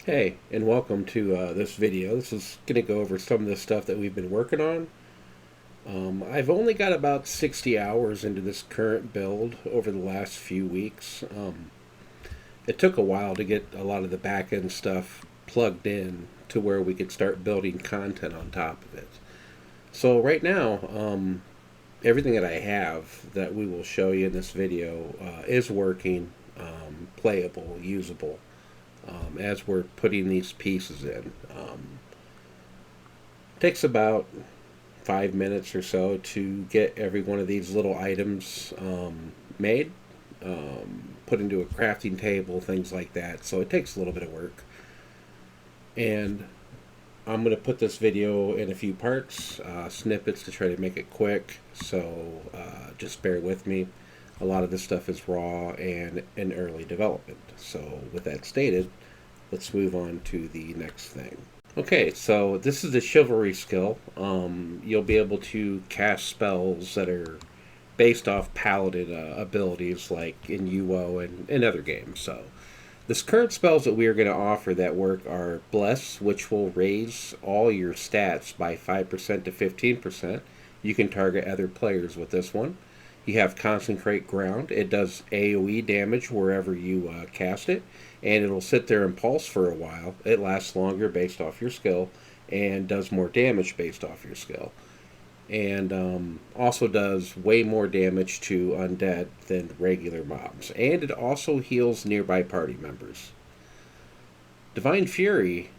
Hey, and welcome to this video. This is going to go over some of the stuff that we've been working on. I've only got about 60 hours into this current build over the last few weeks. It took a while to get a lot of the back end stuff plugged in to where we could start building content on top of it. So, right now, everything that I have that we will show you in this video is working, playable, usable. As we're putting these pieces in. Takes about 5 minutes or so to get every one of these little items made, put into a crafting table, things like that. So it takes a little bit of work. And I'm going to put this video in a few parts, snippets to try to make it quick. So just bear with me. A lot of this stuff is raw and in early development. So with that stated, let's move on to the next thing. Okay, so this is the chivalry skill. You'll be able to cast spells that are based off paladin abilities like in UO and other games. So the current spells that we are going to offer that work are Bless, which will raise all your stats by 5% to 15%. You can target other players with this one. You have Concentrate Ground. It does AoE damage wherever you cast it, and it'll sit there and pulse for a while. It lasts longer based off your skill, and does more damage based off your skill. And also does way more damage to undead than regular mobs. And it also heals nearby party members. Divine Fury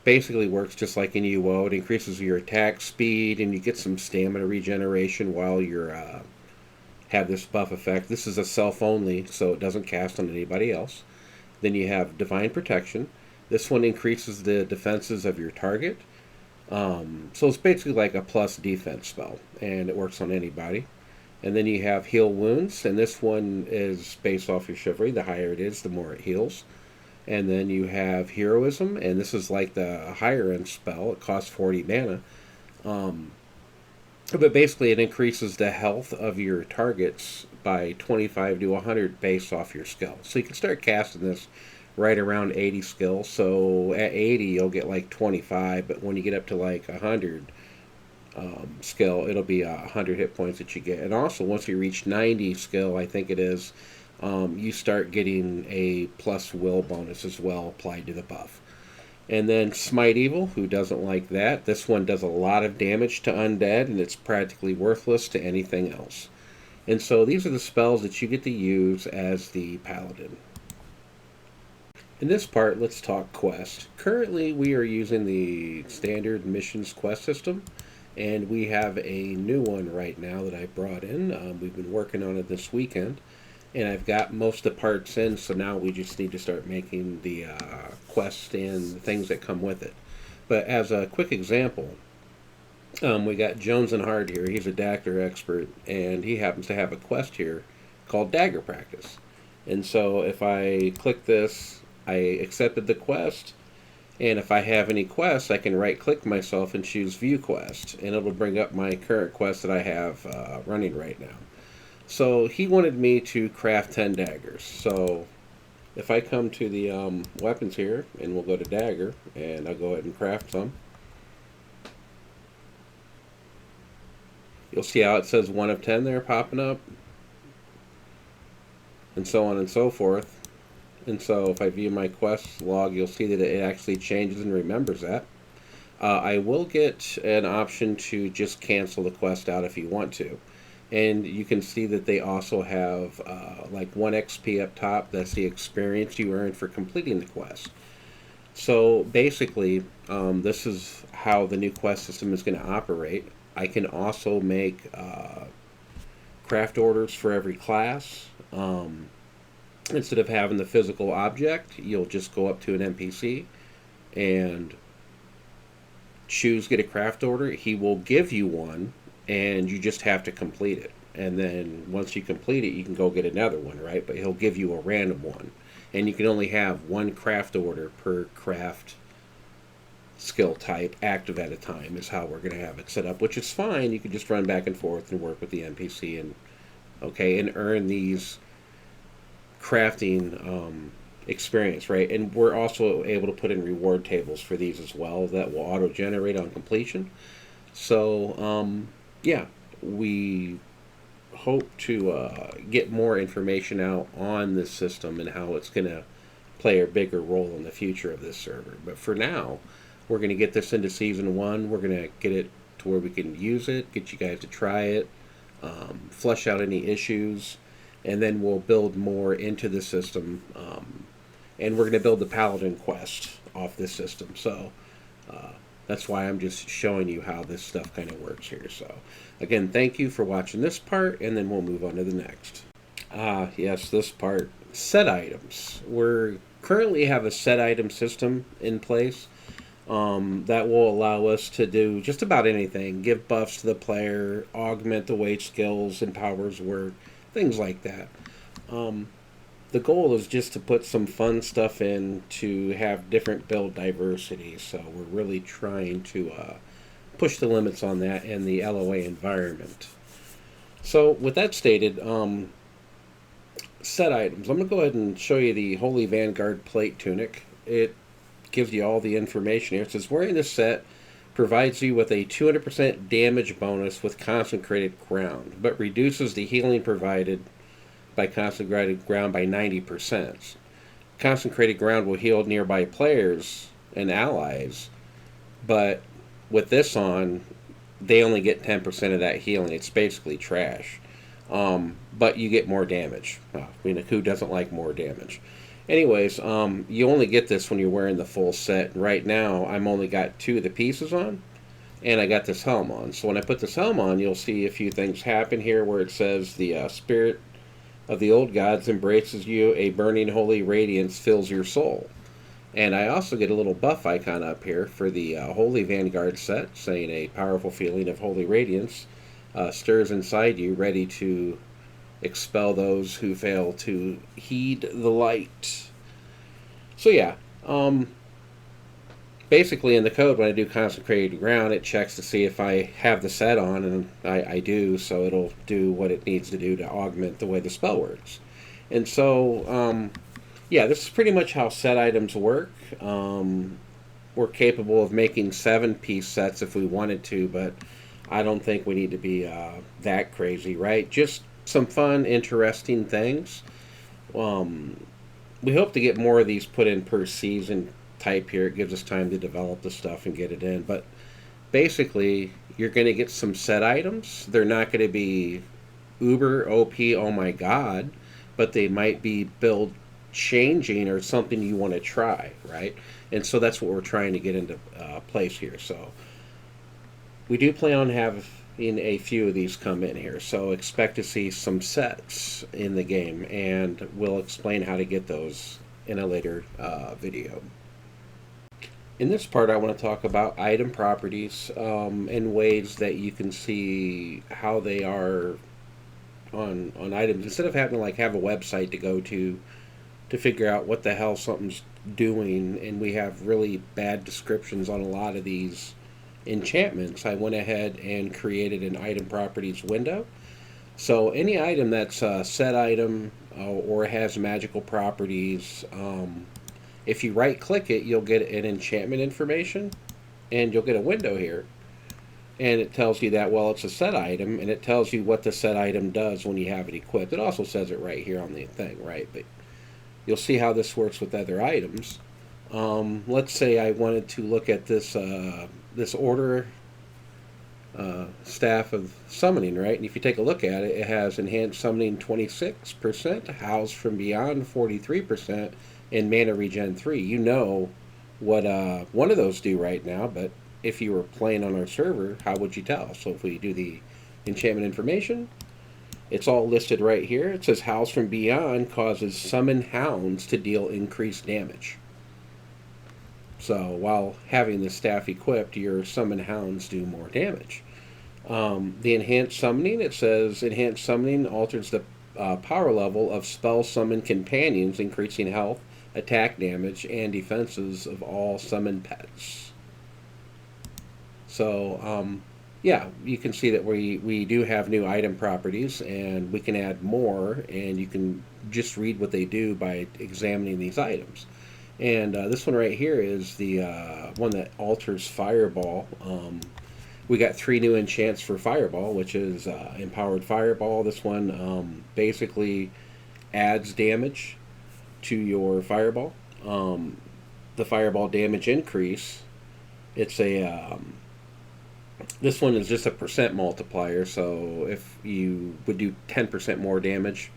basically works just like in UO. It increases your attack speed, and you get some stamina regeneration while you're have this buff effect. This is a self only, so it doesn't cast on anybody else. Then you have Divine Protection. This one increases the defenses of your target. So it's basically like a plus defense spell, and it works on anybody. And then you have Heal Wounds, and this one is based off your chivalry. The higher it is, the more it heals. And then you have Heroism, and this is like the higher end spell. It costs 40 mana. Um, but basically, it increases the health of your targets by 25 to 100 based off your skill. So you can start casting this right around 80 skill. So at 80, you'll get like 25, but when you get up to like 100 skill, it'll be 100 hit points that you get. And also, once you reach 90 skill, I think it is, you start getting a plus will bonus as well applied to the buff. And then Smite Evil, who doesn't like that? This one does a lot of damage to undead, and it's practically worthless to anything else. And so these are the spells that you get to use as the paladin. In this part, let's talk quest. Currently, we are using the standard missions quest system, and we have a new one right now that I brought in. We've been working on it this weekend, and I've got most of the parts in, so now we just need to start making the quest and the things that come with it. But as a quick example, we got Jones and Hard here. He's a Dagger expert, and he happens to have a quest here called Dagger Practice. And so if I click this, I accepted the quest, and if I have any quests, I can right-click myself and choose View Quest, and it'll bring up my current quest that I have running right now. So he wanted me to craft 10 daggers. So if I come to the weapons here, and we'll go to dagger, and I'll go ahead and craft some. You'll see how it says 1 of 10 there popping up, and so on and so forth. And so if I view my quest log, you'll see that it actually changes and remembers that. I will get an option to just cancel the quest out if you want to. And you can see that they also have like 1 XP up top. That's the experience you earn for completing the quest. So basically, this is how the new quest system is going to operate. I can also make craft orders for every class. Instead of having the physical object, you'll just go up to an NPC and choose get a craft order. He will give you one, and you just have to complete it. And then once you complete it, you can go get another one, right? But he'll give you a random one. And you can only have 1 craft order per craft skill type active at a time is how we're going to have it set up, which is fine. You can just run back and forth and work with the NPC and earn these crafting experience, right? And we're also able to put in reward tables for these as well that will auto generate on completion. So, yeah, we hope to get more information out on this system and how it's going to play a bigger role in the future of this server. But for now, we're going to get this into season one. We're going to get it to where we can use it, get you guys to try it, flush out any issues, and then we'll build more into the system. And we're going to build the Paladin quest off this system. So that's why I'm just showing you how this stuff kind of works here. So again, thank you for watching this part, and then we'll move on to the next. Yes, this part. Set items. We're currently have a set item system in place that will allow us to do just about anything. Give buffs to the player, augment the way skills and powers work, things like that. The goal is just to put some fun stuff in to have different build diversity. So we're really trying to push the limits on that in the LOA environment. So with that stated, set items. I'm going to go ahead and show you the Holy Vanguard Plate Tunic. It gives you all the information here. It says wearing this set provides you with a 200% damage bonus with Consecrated Ground, but reduces the healing provided by Consecrated Ground by 90%. Consecrated Ground will heal nearby players and allies, but with this on, they only get 10% of that healing. It's basically trash. But you get more damage. I mean, who doesn't like more damage? Anyways, you only get this when you're wearing the full set. Right now, I'm only got 2 of the pieces on, and I got this helm on. So when I put this helm on, you'll see a few things happen here where it says the spirit of the old gods embraces you, a burning holy radiance fills your soul. And I also get a little buff icon up here for the Holy Vanguard set, saying a powerful feeling of holy radiance stirs inside you, ready to expel those who fail to heed the light. So yeah, basically in the code when I do Consecrated Ground, it checks to see if I have the set on, and I do, so it'll do what it needs to do to augment the way the spell works. And so, yeah, this is pretty much how set items work. We're capable of making 7-piece sets if we wanted to, but I don't think we need to be that crazy, right? Just some fun, interesting things. We hope to get more of these put in per season type here. It gives us time to develop the stuff and get it in. But basically, you're going to get some set items. They're not going to be uber OP, oh my god, but they might be build changing or something you want to try, right? And so that's what we're trying to get into place here. So we do plan on having a few of these come in here, so expect to see some sets in the game, and we'll explain how to get those in a later video. In this part, I want to talk about item properties and ways that you can see how they are on items, instead of having to like have a website to go to figure out what the hell something's doing. And we have really bad descriptions on a lot of these enchantments. I went ahead and created an item properties window. So any item that's a set item or has magical properties, if you right click it, you'll get an enchantment information, and you'll get a window here, and it tells you that, well, it's a set item, and it tells you what the set item does when you have it equipped. It also says it right here on the thing, right? But you'll see how this works with other items. Let's say I wanted to look at this this order staff of summoning, right? And if you take a look at it, it has enhanced summoning 26%, house from beyond 43%, and mana regen 3. You know what one of those do right now, but if you were playing on our server, how would you tell? So if we do the enchantment information, it's all listed right here. It says House from Beyond causes summon hounds to deal increased damage. So while having the staff equipped, your summon hounds do more damage. The enhanced summoning, it says enhanced summoning alters the power level of spell summon companions, increasing health, attack damage, and defenses of all summoned pets. So Yeah, you can see that we do have new item properties, and we can add more, and you can just read what they do by examining these items. And this one right here is the one that alters Fireball. We got three new enchants for Fireball, which is Empowered Fireball. This one basically adds damage to your Fireball. Um, the Fireball damage increase. It's a This one is just a percent multiplier, so if you would do 10% more damage,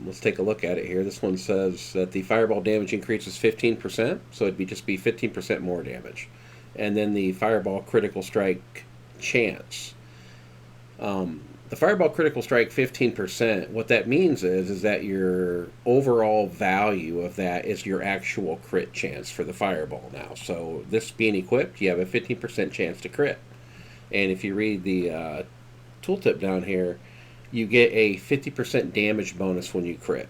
let's take a look at it here. This one says that the fireball damage increases 15%, so it'd just be 15% more damage. And then the fireball critical strike chance. The fireball critical strike 15%, what that means is that your overall value of that is your actual crit chance for the fireball now. So this being equipped, you have a 15% chance to crit. And if you read the tooltip down here, you get a 50% damage bonus when you crit.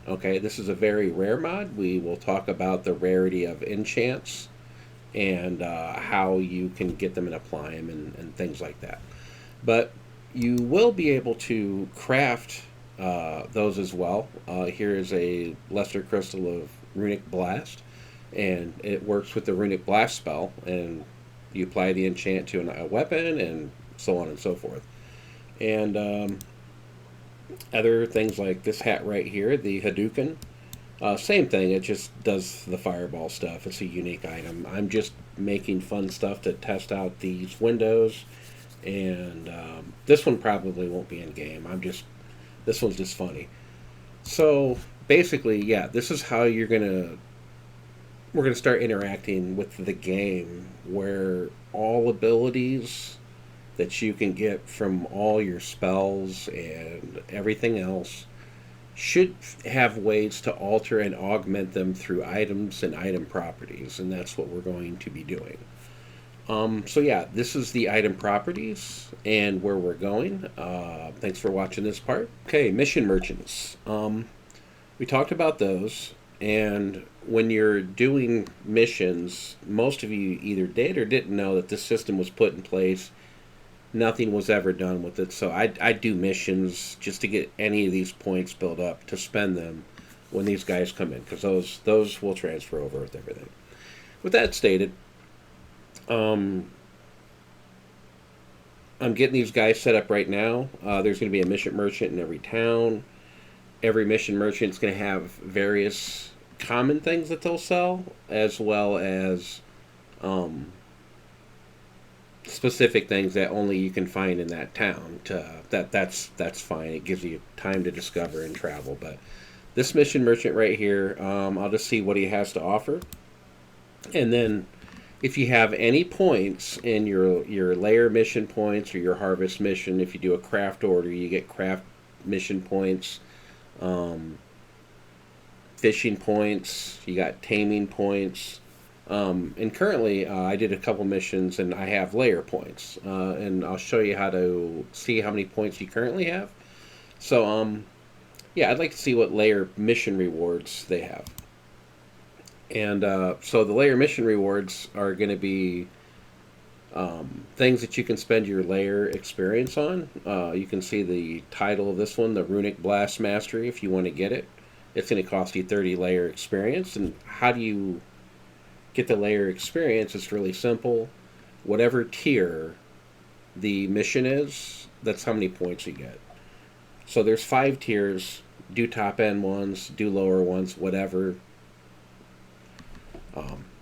Okay, this is a very rare mod. We will talk about the rarity of enchants and how you can get them and apply them and things like that. But you will be able to craft those as well. Here is a Lesser Crystal of Runic Blast, and it works with the Runic Blast spell, and you apply the enchant to a weapon, and so on and so forth. And other things like this hat right here, the Hadouken. Same thing, it just does the fireball stuff. It's a unique item. I'm just making fun stuff to test out these windows, and this one probably won't be in game. This one's just funny. So basically, yeah, this is how we're gonna start interacting with the game, where all abilities that you can get from all your spells and everything else should have ways to alter and augment them through items and item properties, and that's what we're going to be doing. So yeah, this is the item properties and where we're going. Thanks for watching this part. Okay, mission merchants. We talked about those, and when you're doing missions, most of you either did or didn't know that this system was put in place. Nothing was ever done with it, so I do missions just to get any of these points built up to spend them when these guys come in, because those will transfer over with everything. With that stated, I'm getting these guys set up right now. There's going to be a mission merchant in every town. Every mission merchant's going to have various common things that they'll sell, as well as specific things that only you can find in that town. That's fine. It gives you time to discover and travel. But this mission merchant right here, I'll just see what he has to offer, and then if you have any points in your layer mission points or your harvest mission, if you do a craft order, you get craft mission points, fishing points, you got taming points. And currently, I did a couple missions and I have layer points. And I'll show you how to see how many points you currently have. So, yeah, I'd like to see what layer mission rewards they have. And so the layer mission rewards are going to be things that you can spend your layer experience on. You can see the title of this one, the Runic Blast Mastery, if you want to get it. It's going to cost you 30 layer experience. And how do you get the layer experience? It's really simple. Whatever tier the mission is, that's how many points you get. So there's 5 tiers. Do top end ones, do lower ones, whatever.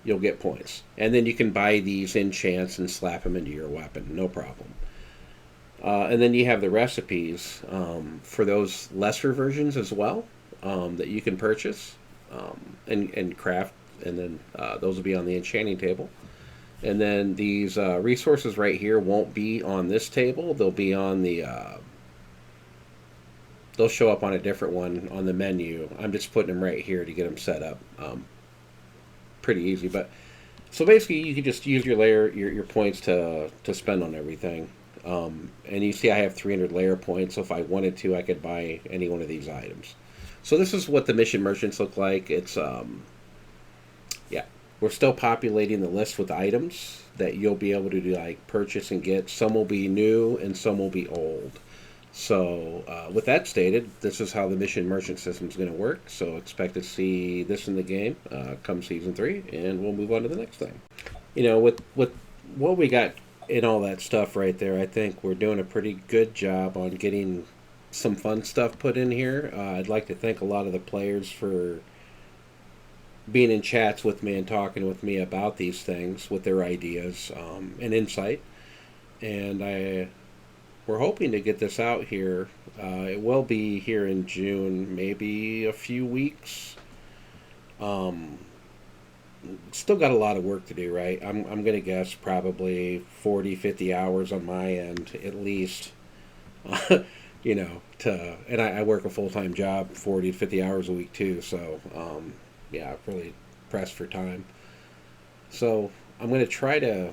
You'll get points. And then you can buy these enchants and slap them into your weapon, no problem. And then you have the recipes for those lesser versions as well that you can purchase and craft, and then those will be on the enchanting table. And then these resources right here won't be on this table. They'll be on the they'll show up on a different one on the menu. I'm just putting them right here to get them set up. Pretty easy. But so basically, you can just use your layer, your points to spend on everything. And you see, I have 300 layer points. So if I wanted to, I could buy any one of these items. So this is what the mission merchants look like. It's yeah. we're still populating the list with items that you'll be able to do, like purchase and get. Some will be new and some will be old. So, with that stated, this is how the mission merchant system is going to work. So, expect to see this in the game come season 3, and we'll move on to the next thing. With what we got in all that stuff right there, I think we're doing a pretty good job on getting some fun stuff put in here. I'd like to thank a lot of the players for being in chats with me and talking with me about these things with their ideas and insight. And we're hoping to get this out here. It will be here in June, maybe a few weeks. Um, Still got a lot of work to do, right? I'm going to guess probably 40, 50 hours on my end at least. And I work a full time job, 40 to 50 hours a week too. So, yeah, really pressed for time. So, I'm going to try to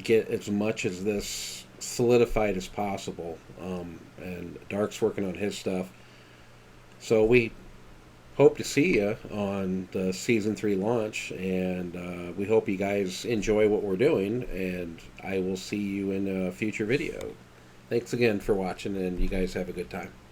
get as much as this solidified as possible. And Dark's working on his stuff. So, we hope to see you on the season 3 launch, and we hope you guys enjoy what we're doing, and I will see you in a future video. Thanks again for watching, and you guys have a good time.